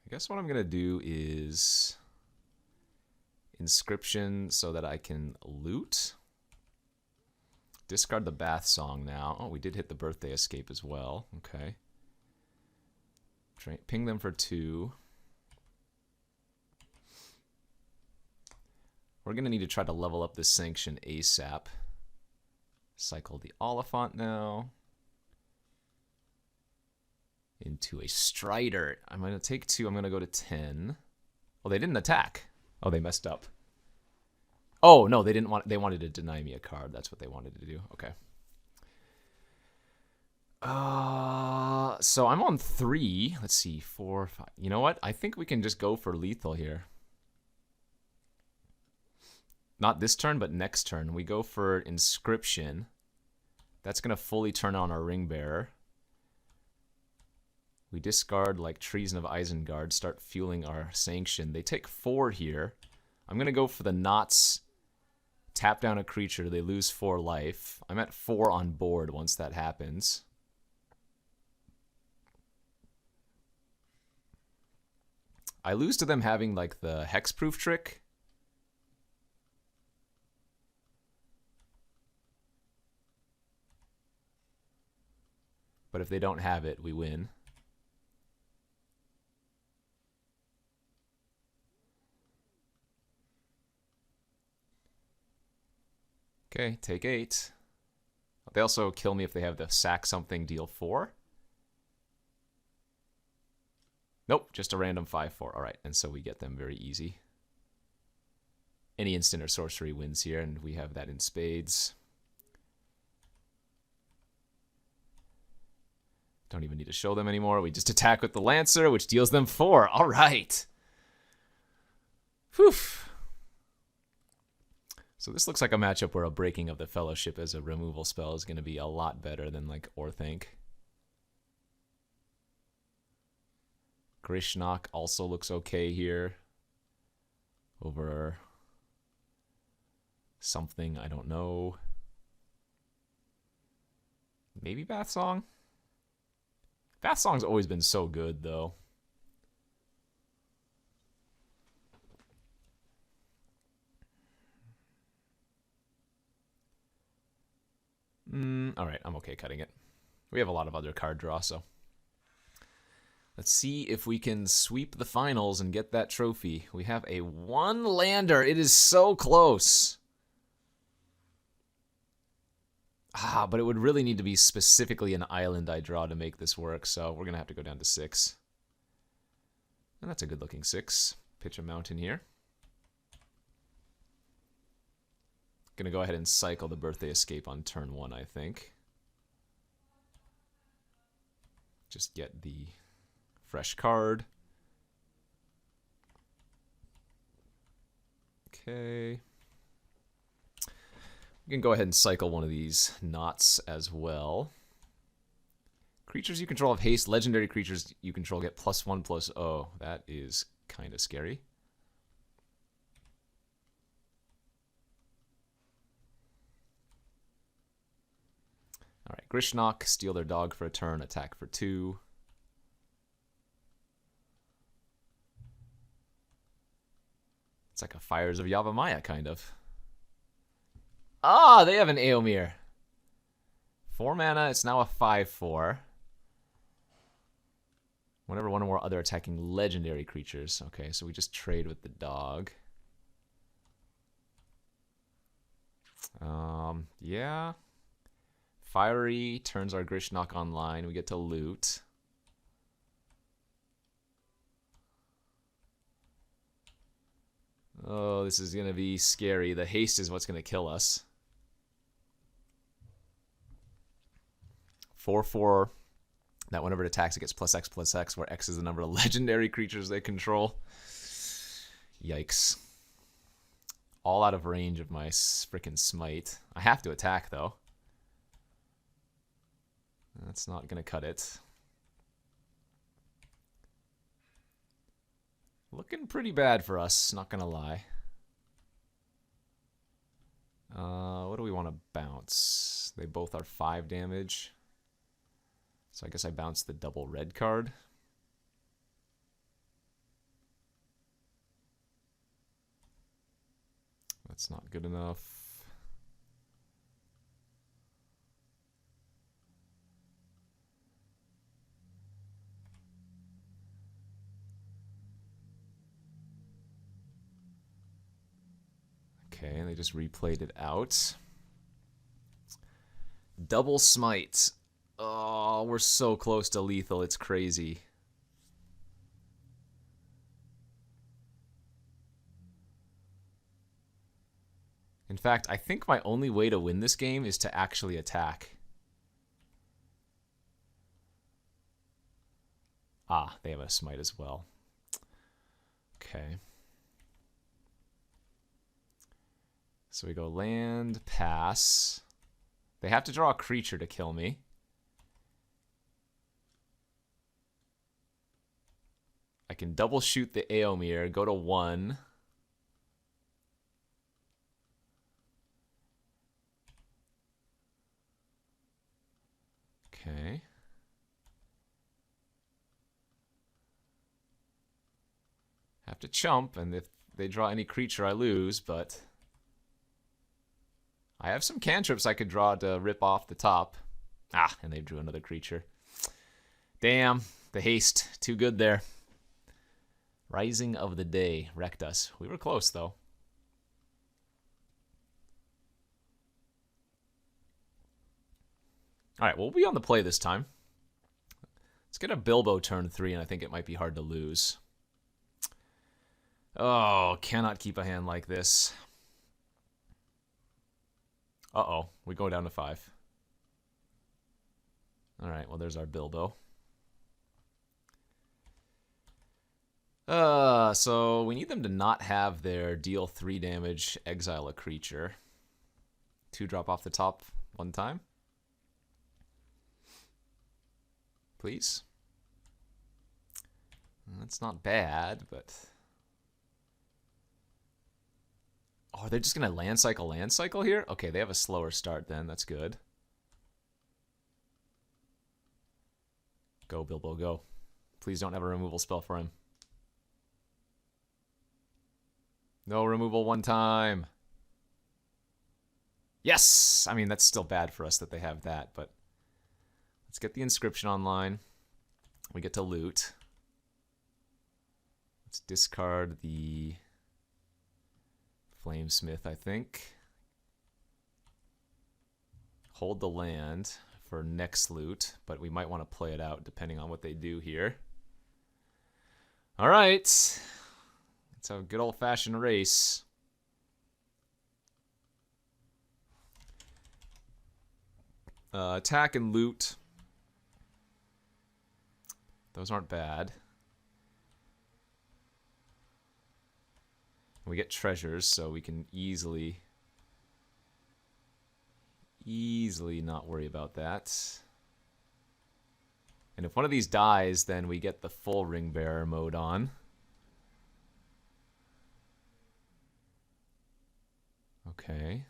I guess what I'm going to do is inscription so that I can loot. Discard the Bath Song now. Oh, we did hit the Birthday Escape as well. Okay. Ping them for 2. We're going to need to try to level up this Sanction ASAP. Cycle the Oliphant now. Into a Strider. I'm going to take 2. I'm going to go to 10. Oh, they didn't attack. Oh, they messed up. Oh, no, they didn't want. They wanted to deny me a card. That's what they wanted to do. Okay. So I'm on 3. Let's see, 4, 5. You know what? I think we can just go for lethal here. Not this turn, but next turn. We go for Inscription. That's going to fully turn on our Ring Bearer. We discard like Treason of Isengard, start fueling our Sanction. They take 4 here. I'm going to go for the Knots. Tap down a creature. They lose 4 life. I'm at 4 on board once that happens. I lose to them having like the Hexproof trick. But if they don't have it, we win. Okay, take 8. They also kill me if they have the sack something, deal 4. Nope, just a random 5-4. All right, and so we get them very easy. Any instant or sorcery wins here, and we have that in spades. Don't even need to show them anymore. We just attack with the Lancer, which deals them 4. All right. Whew. So this looks like a matchup where a Breaking of the Fellowship as a removal spell is going to be a lot better than like Orthanc. Grishnak also looks okay here. Over something, I don't know. Maybe Bath Song? Bath Song's always been so good, though. Alright, I'm okay cutting it. We have a lot of other card draw, so... Let's see if we can sweep the finals and get that trophy. We have a 1-lander. It is so close. But it would really need to be specifically an island I draw to make this work, so we're going to have to go down to 6. And that's a good-looking 6. Pitch a mountain here. Going to go ahead and cycle the Birthday Escape on turn 1, I think. Just get the fresh card. Okay. We can go ahead and cycle one of these knots as well. Creatures you control have haste. Legendary creatures you control get +1/+0. That is kind of scary. Alright, Grishnok, steal their dog for a turn, attack for 2. It's like a Fires of Yavimaya, kind of. Ah, they have an Aomir. 4 mana, it's now a 5/4. Whenever one or more other attacking legendary creatures. Okay, so we just trade with the dog. Yeah. Fiery turns our Grishnok online. We get to loot. Oh, this is going to be scary. The haste is what's going to kill us. 4/4. That whenever it attacks, it gets +X/+X, where X is the number of legendary creatures they control. Yikes. All out of range of my frickin' smite. I have to attack, though. That's not going to cut it. Looking pretty bad for us, not going to lie. What do we want to bounce? They both are 5 damage. So I guess I bounce the double red card. That's not good enough. Okay, and they just replayed it out. Double smite. Oh, we're so close to lethal. It's crazy. In fact, I think my only way to win this game is to actually attack. Ah, they have a smite as well. Okay. So we go land, pass. They have to draw a creature to kill me. I can double shoot the Aomir, go to 1. Okay. Have to chump, and if they draw any creature, I lose, but I have some cantrips I could draw to rip off the top. Ah, and they drew another creature. Damn, the haste. Too good there. Rising of the Day wrecked us. We were close, though. Alright, we'll be on the play this time. Let's get a Bilbo turn 3, and I think it might be hard to lose. Oh, cannot keep a hand like this. Uh-oh, we go down to 5. Alright, well, there's our Bilbo. So we need them to not have their deal 3 damage, exile a creature. 2 drop off the top 1 time. Please. That's not bad, but... Oh, are they just going to land cycle here? Okay, they have a slower start then. That's good. Go, Bilbo, go. Please don't have a removal spell for him. No removal one time. Yes! I mean, that's still bad for us that they have that, but let's get the inscription online. We get to loot. Let's discard the Flamesmith, I think. Hold the land for next loot, but we might want to play it out depending on what they do here. All right. It's a good old-fashioned race. Attack and loot. Those aren't bad. We get treasures, so we can easily not worry about that. And if one of these dies, then we get the full ring bearer mode on. Okay.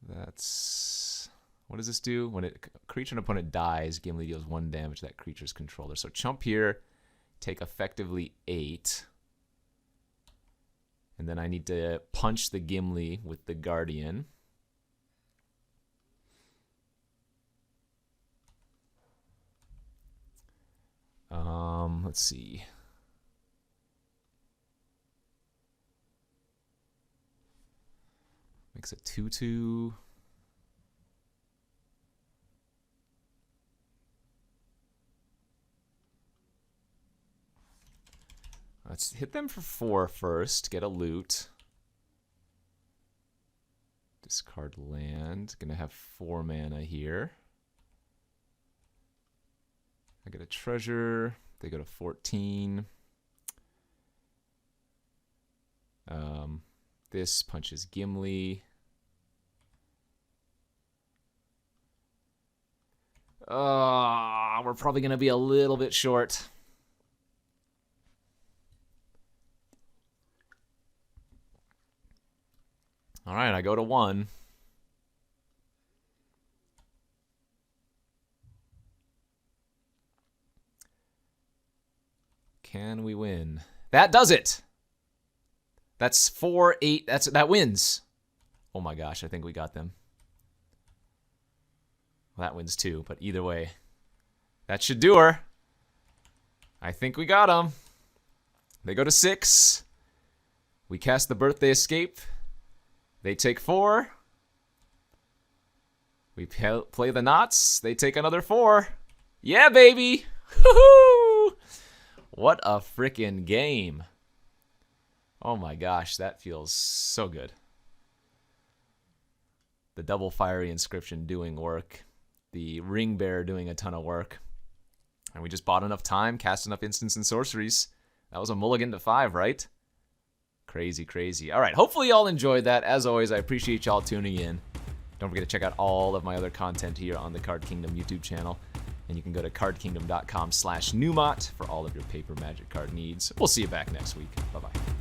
That's... What does this do? When a creature and opponent dies, Gimli deals 1 damage to that creature's controller. So chump here, take effectively 8. And then I need to punch the Gimli with the Guardian. Let's see. Makes it 2/2. Let's hit them for 4 first. Get a loot. Discard land. Gonna have 4 mana here. I get a treasure. They go to 14. This punches Gimli. We're probably gonna be a little bit short. All right, I go to 1. Can we win? That does it. That's 4-8. That wins. Oh my gosh, I think we got them. Well, that wins too, but either way, that should do her. I think we got them. They go to 6. We cast the Birthday Escape. They take 4. We play the knots. They take another 4. Yeah, baby. Woohoo! What a freaking game. Oh my gosh, that feels so good. The double fiery inscription doing work. The ring bearer doing a ton of work. And we just bought enough time, cast enough instants and sorceries. That was a mulligan to 5, right? Crazy, crazy. All right, hopefully y'all enjoyed that. As always, I appreciate y'all tuning in. Don't forget to check out all of my other content here on the Card Kingdom YouTube channel. And you can go to cardkingdom.com/Numot for all of your paper Magic card needs. We'll see you back next week. Bye-bye.